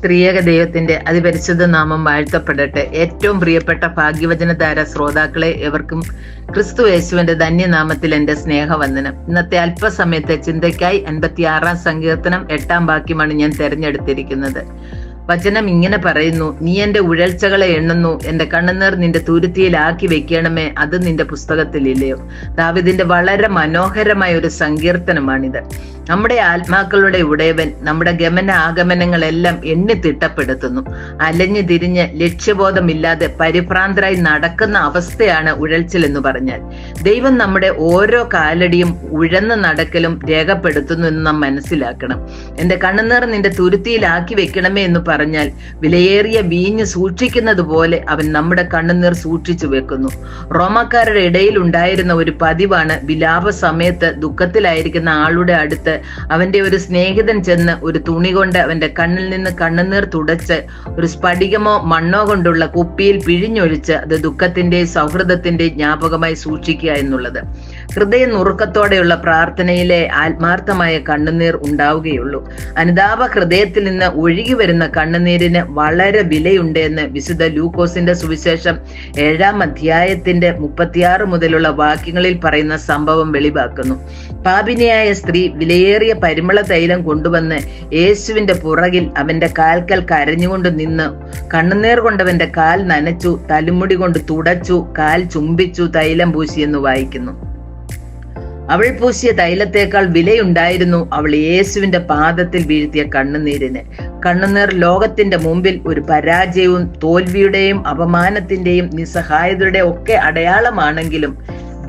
ത്രിയേക ദൈവത്തിന്റെ അതിപരിശുദ്ധ നാമം വാഴ്ത്തപ്പെടട്ടെ. ഏറ്റവും പ്രിയപ്പെട്ട ഭാഗ്യവചനധാര ശ്രോതാക്കളെ എവർക്കും ക്രിസ്തു യേശുവിന്റെ ധന്യനാമത്തിൽ എന്റെ സ്നേഹവന്ദനം. ഇന്നത്തെ അല്പസമയത്തെ ചിന്തയ്ക്കായി 56-ാം സങ്കീർത്തനം 8-ാം വാക്യമാണ് ഞാൻ തെരഞ്ഞെടുത്തിരിക്കുന്നത്. വചനം ഇങ്ങനെ പറയുന്നു: നീ എന്റെ ഉഴൽച്ചകളെ എണ്ണുന്നു, എന്റെ കണ്ണുനീർ നിന്റെ തുരുത്തിയിലാക്കി വെക്കണമേ, അത് നിന്റെ പുസ്തകത്തിലില്ലയോ. ദാവീദിന്റെ വളരെ മനോഹരമായ ഒരു സങ്കീർത്തനമാണിത്. നമ്മുടെ ആത്മാക്കളുടെ ഉടയവൻ നമ്മുടെ ഗമന ആഗമനങ്ങളെല്ലാം എണ്ണി തിട്ടപ്പെടുത്തുന്നു. അലഞ്ഞു തിരിഞ്ഞ് ലക്ഷ്യബോധമില്ലാതെ പരിഭ്രാന്തരായി നടക്കുന്ന അവസ്ഥയാണ് ഉഴൽച്ചൽ എന്ന് പറഞ്ഞാൽ. ദൈവം നമ്മുടെ ഓരോ കാലടിയും ഉഴന്ന് നടക്കലും രേഖപ്പെടുത്തുന്നു എന്ന് നാം മനസ്സിലാക്കണം. എന്റെ കണ്ണുനീർ നിന്റെ തുരുത്തിയിലാക്കി വെക്കണമേ എന്ന് പറഞ്ഞാൽ വിലയേറിയ വീഞ്ഞ് സൂക്ഷിക്കുന്നത് പോലെ അവൻ നമ്മുടെ കണ്ണുനീർ സൂക്ഷിച്ചു വെക്കുന്നു. റോമാക്കാരുടെ ഇടയിൽ ഉണ്ടായിരുന്ന ഒരു പതിവാണ് വിലാപ സമയത്ത് ദുഃഖത്തിലായിരിക്കുന്ന ആളുടെ അടുത്ത് അവന്റെ ഒരു സ്നേഹിതൻ ചെന്ന് ഒരു തുണി കൊണ്ട് അവന്റെ കണ്ണിൽ നിന്ന് കണ്ണുനീർ തുടച്ച് ഒരു സ്ഫടികമോ മണ്ണോ കൊണ്ടുള്ള കുപ്പിയിൽ പിഴിഞ്ഞൊഴിച്ച് അത് ദുഃഖത്തിന്റെ സൗഹൃദത്തിന്റെ ജ്ഞാപകമായി സൂക്ഷിക്കുക എന്നുള്ളത്. ഹൃദയ നുറുക്കത്തോടെയുള്ള പ്രാർത്ഥനയിലെ ആത്മാർത്ഥമായ കണ്ണുനീർ ഉണ്ടാവുകയുള്ളൂ. അനുതാപ ഹൃദയത്തിൽ നിന്ന് ഒഴുകി വരുന്ന കണ്ണുനീരിന് വളരെ വിലയുണ്ട് എന്ന് വിശുദ്ധ ലൂക്കോസിന്റെ സുവിശേഷം 7-ാം അധ്യായത്തിന്റെ 36 മുതലുള്ള വാക്യങ്ങളിൽ പറയുന്ന സംഭവം വെളിവാക്കുന്നു. പാപിനിയായ സ്ത്രീ വിലയേറിയ പരിമള തൈലം കൊണ്ടുവന്ന് യേശുവിന്റെ പുറകിൽ അവന്റെ കാൽക്കൽ കരഞ്ഞുകൊണ്ട് നിന്ന് കണ്ണുനീർ കൊണ്ടവന്റെ കാൽ നനച്ചു, തലമുടി കൊണ്ട് തുടച്ചു, കാൽ ചുംബിച്ചു, തൈലം പൂശി എന്ന് വായിക്കുന്നു. അവൾ പൂശിയ തൈലത്തേക്കാൾ വിലയുണ്ടായിരുന്നു അവൾ യേശുവിന്റെ പാദത്തിൽ വീഴ്ത്തിയ കണ്ണുനീരിന്. കണ്ണുനീർ ലോകത്തിന്റെ മുമ്പിൽ ഒരു പരാജയവും തോൽവിയുടെയും അപമാനത്തിന്റെയും നിസ്സഹായതയുടെ ഒക്കെ അടയാളമാണെങ്കിലും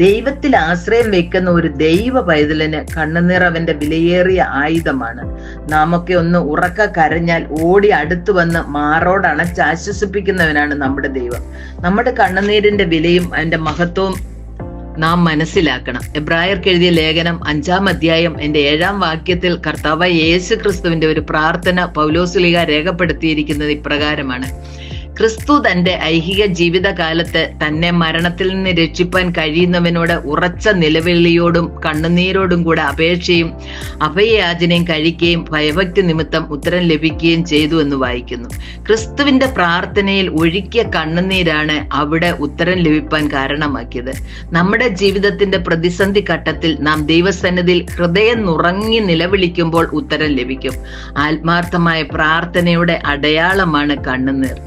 ദൈവത്തിൽ ആശ്രയം വെക്കുന്ന ഒരു ദൈവ പൈതലിന് കണ്ണുനീർ അവന്റെ വിലയേറിയ ആയുധമാണ്. നാമൊക്കെ ഒന്ന് ഉറക്ക കരഞ്ഞാൽ ഓടി അടുത്തു വന്ന് മാറോട് അണച്ച് ആശ്വസിപ്പിക്കുന്നവനാണ് നമ്മുടെ ദൈവം. നമ്മുടെ കണ്ണുനീരിന്റെ വിലയും അതിന്റെ മഹത്വവും നാം മനസ്സിലാക്കണം. എബ്രായർക്ക് എഴുതിയ ലേഖനം 5-ാം അധ്യായം 7-ാം വാക്യത്തിൽ കർത്താവായ യേശു ക്രിസ്തുവിന്റെ ഒരു പ്രാർത്ഥന പൗലോസ്ലീഹ രേഖപ്പെടുത്തിയിരിക്കുന്നത് ഇപ്രകാരമാണ്: ക്രിസ്തു തന്റെ ഐഹിക ജീവിതകാലത്ത് തന്നെ മരണത്തിൽ നിന്ന് രക്ഷിപ്പാൻ കഴിയുന്നവനോട് ഉറച്ച നിലവിളിയോടും കണ്ണുനീരോടും കൂടെ അപേക്ഷയും അഭയയാചനയും കഴിക്കുകയും ഭയഭക്തി നിമിത്തം ഉത്തരം ലഭിക്കുകയും ചെയ്തു എന്ന് വായിക്കുന്നു. ക്രിസ്തുവിന്റെ പ്രാർത്ഥനയിൽ ഒഴുക്കിയ കണ്ണുനീരാണ് അവിടെ ഉത്തരം ലഭിപ്പാൻ കാരണമാക്കിയത്. നമ്മുടെ ജീവിതത്തിന്റെ പ്രതിസന്ധി ഘട്ടത്തിൽ നാം ദൈവസന്നിധിയിൽ ഹൃദയം നുറങ്ങി നിലവിളിക്കുമ്പോൾ ഉത്തരം ലഭിക്കും. ആത്മാർത്ഥമായ പ്രാർത്ഥനയുടെ അടയാളമാണ് കണ്ണുനീർ.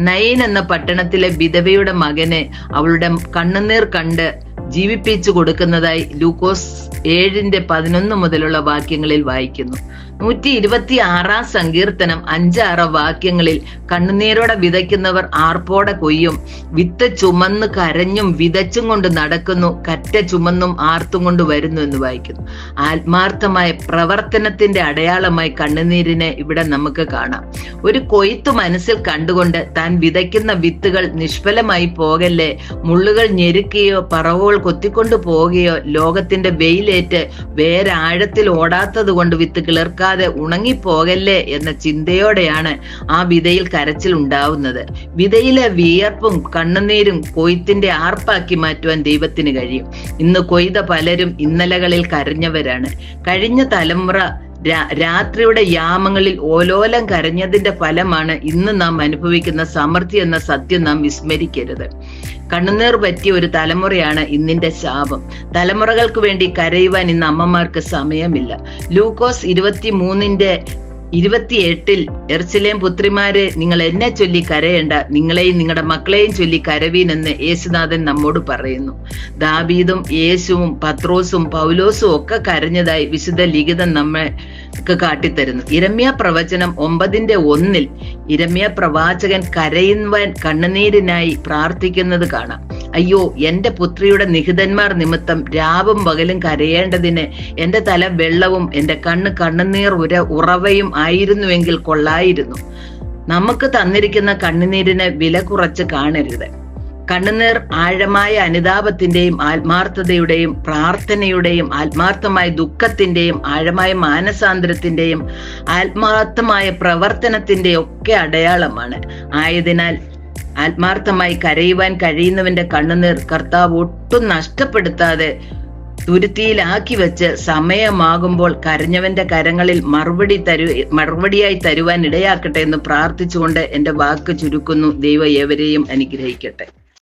നയൻ എന്ന പട്ടണത്തിലെ വിധവയുടെ മകനെ അവളുടെ കണ്ണുനീർ കണ്ട് ജീവിപ്പിച്ചു കൊടുക്കുന്നതായി ലൂക്കോസ് 7-11 മുതലുള്ള വാക്യങ്ങളിൽ വായിക്കുന്നു. 126-ാം സങ്കീർത്തനം 5-6 വാക്യങ്ങളിൽ കണ്ണുനീരോടെ വിതയ്ക്കുന്നവർ ആർപ്പോടെ കൊയ്യും, വിത്ത് ചുമന്ന് കരഞ്ഞും വിതച്ചും കൊണ്ട് നടക്കുന്നു, കറ്റ ചുമന്നും ആർത്തും കൊണ്ട് വരുന്നു എന്ന് വായിക്കുന്നു. ആത്മാർത്ഥമായ പ്രവർത്തനത്തിന്റെ അടയാളമായി കണ്ണുനീരിനെ ഇവിടെ നമുക്ക് കാണാം. ഒരു കൊയ്ത്ത് മനസ്സിൽ കണ്ടുകൊണ്ട് താൻ വിതയ്ക്കുന്ന വിത്തുകൾ നിഷ്ഫലമായി പോകല്ലേ, മുള്ളുകൾ ഞെരുക്കുകയോ പറവുകൾ കൊത്തിക്കൊണ്ടു പോവുകയോ ലോകത്തിന്റെ വെയിലേറ്റ് വേറെ ആഴത്തിൽ ഓടാത്തത് കൊണ്ട് വിത്ത് കിളിർക്കാതെ ഉണങ്ങിപ്പോകല്ലേ എന്ന ചിന്തയോടെയാണ് ആ വിതയിൽ കരച്ചിൽ ഉണ്ടാവുന്നത്. വിതയിലെ വിയർപ്പും കണ്ണുനീരും കൊയ്ത്തിന്റെ ആർപ്പാക്കി മാറ്റുവാൻ ദൈവത്തിന് കഴിയും. ഇന്ന് കൊയ്ത പലരും ഇന്നലകളിൽ കരഞ്ഞവരാണ്. കഴിഞ്ഞ തലമുറ രാത്രിയുടെ യാമങ്ങളിൽ ഓലോലം കരഞ്ഞതിന്റെ ഫലമാണ് ഇന്ന് നാം അനുഭവിക്കുന്ന സമൃദ്ധി എന്ന സത്യം നാം വിസ്മരിക്കരുത്. കണ്ണുനീർ പറ്റിയ ഒരു തലമുറയാണ് ഇന്നിന്റെ ശാപം. തലമുറകൾക്ക് വേണ്ടി കരയുവാൻ ഇന്ന് അമ്മമാർക്ക് സമയമില്ല. ലൂക്കോസ് 23:28 യെരുശലേം പുത്രിമാരെ, നിങ്ങൾ എന്നെ ചൊല്ലി കരയേണ്ട, നിങ്ങളെയും നിങ്ങളുടെ മക്കളെയും ചൊല്ലി കരവീൻ എന്ന് യേശുനാഥൻ നമ്മോട് പറയുന്നു. ദാവീദും യേശുവും പത്രോസും പൗലോസും ഒക്കെ കരഞ്ഞതായി വിശുദ്ധ ലിഖിതം നമ്മൾക്ക് കാട്ടിത്തരുന്നു. യിരെമ്യാ പ്രവചനം 9:1 യിരെമ്യാ പ്രവാചകൻ കരയുവാൻ കണ്ണുനീരിനായി പ്രാർത്ഥിക്കുന്നത് കാണാം. അയ്യോ, എന്റെ പുത്രിയുടെ നിഹിതന്മാർ നിമിത്തം രാവും പകലും കരയേണ്ടതിന് എന്റെ തല വെള്ളവും എന്റെ കണ്ണുനീർ ഉറവയും ആയിരുന്നുവെങ്കിൽ കൊള്ളായിരുന്നു. നമുക്ക് തന്നിരിക്കുന്ന കണ്ണുനീരിന് വില കുറച്ച് കാണരുത്. കണ്ണുനീർ ആഴമായ അനുതാപത്തിന്റെയും ആത്മാർത്ഥതയുടെയും പ്രാർത്ഥനയുടെയും ആത്മാർത്ഥമായ ദുഃഖത്തിന്റെയും ആഴമായ മാനസാന്തരത്തിന്റെയും ആത്മാർത്ഥമായ പ്രവർത്തനത്തിന്റെയും ഒക്കെ അടയാളമാണ്. ആയതിനാൽ ആത്മാർത്ഥമായി കരയുവാൻ കഴിയുന്നവന്റെ കണ്ണുനീർ കർത്താവ് ഒട്ടും നഷ്ടപ്പെടുത്താതെ തുരുത്തിയിലാക്കി വെച്ച് സമയമാകുമ്പോൾ കരഞ്ഞവന്റെ കരങ്ങളിൽ മറുപടിയായി തരുവാൻ ഇടയാക്കട്ടെ എന്ന് പ്രാർത്ഥിച്ചുകൊണ്ട് എന്റെ വാക്ക് ചുരുക്കുന്നു. ദൈവം ഏവരെയും അനുഗ്രഹിക്കട്ടെ.